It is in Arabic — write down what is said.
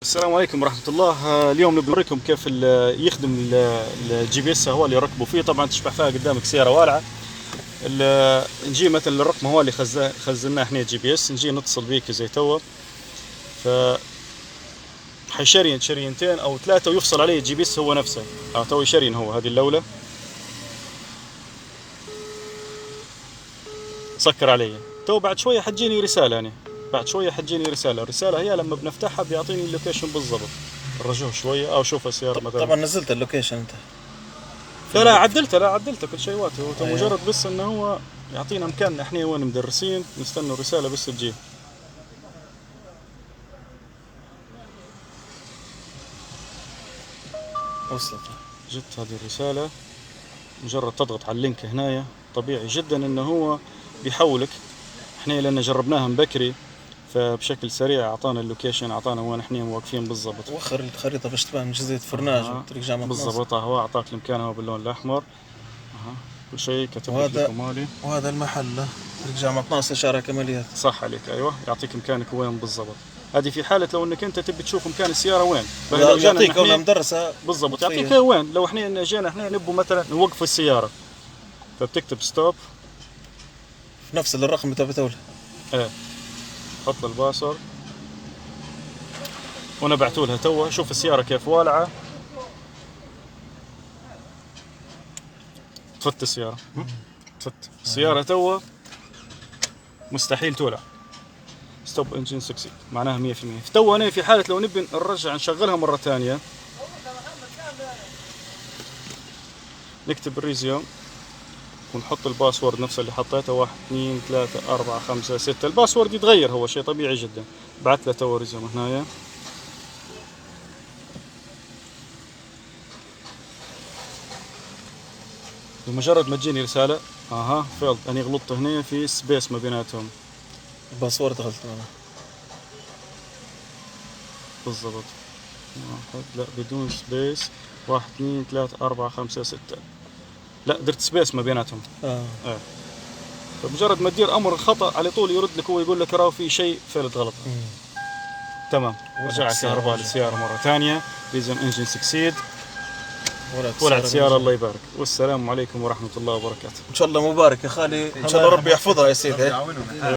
السلام عليكم ورحمة الله. اليوم نبي نوريكم كيف يخدم الجي بي اس هو اللي يركبوا فيه. طبعا تشبح فيها قدامك سيارة والعة. نجي مثلا الرقم هو اللي خزناه احنا جي بي اس، نجي نتصل بيك زي توا، ف حيشرين شرينتين او ثلاثة ويفصل عليه الجي بي اس هو نفسه. تو يشرين هو هذه اللولة، سكر علي. تو بعد شوية حتجيني رسالة، يعني بعد شوية حتجيني رسالة. الرسالة هي لما بنفتحها بيعطيني اللوكيشن بالضبط. رجوه شوية او شوف السيارة مثلا. طبعا نزلت اللوكيشن انت؟ لا عدلته كل شيء واته. هو مجرد بس انه هو يعطينا مكاننا احنا وين مدرسين، نستنى الرسالة بس تجي. وصلت، جت هذه الرسالة، مجرد تضغط على اللينك هنايا طبيعي جدا انه هو بيحولك. احنا لان جربناها من بكري فبشكل سريع اعطانا اللوكيشن، اعطانا وين احنا واقفين بالضبط. وخر الخريطة باش تبان مش زي فرناج وطريق جامعة ناصر. بالضبط، هو اعطاك المكان هو باللون الاحمر. كل شيء كتب لك مالي. وهذا المحل طريق جامعة ناصر شارع كماليات. صح عليك، ايوه، يعطيك مكانك وين بالضبط. هذه في حالة لو انك انت تبي تشوف مكان السيارة وين. يعطيك ولا مدرسة بالضبط، يعطيك وين. لو احنا جينا احنا نبغى مثلا نوقف السيارة، فبتكتب ستوب في نفس الرقم بتاعه. ايه، حط الباسورد وانا بعتولها توا. شوف السيارة كيف والعة. تفت السيارة، تفت السيارة توا مستحيل تولع. ستوب انجن سكسيد معناها 100%. تو انا في حالة لو نبي نرجع نشغلها مرة ثانية، نكتب الريزيوم ونحط الباسورد نفسه اللي حطيته، 1 2 3 4 5 6. الباسورد يتغير، هو شيء طبيعي جدا. بعت له تو ريزيوم هنايا. بمجرد ما تجيني رسالة فيلد، اني غلطت هنا في سبيس ما بيناتهم. الباسورد غلط انا بالضبط. لا بدون سبيس. 1 2 3 4 5 6. لا درت سبيس ما بيناتهم. فمجرد ما تدير امر الخطا على طول يرد لك، هو يقول لك راهو في شيء فيلد غلط. تمام. رجع الكهرباء للسياره مره ثانيه. ريزم انجن سكسيد. ولعت السياره. الله يبارك. والسلام عليكم ورحمه الله وبركاته. ان شاء الله مبارك يا خالي، ان شاء الله ربي يحفظها يا سيدي.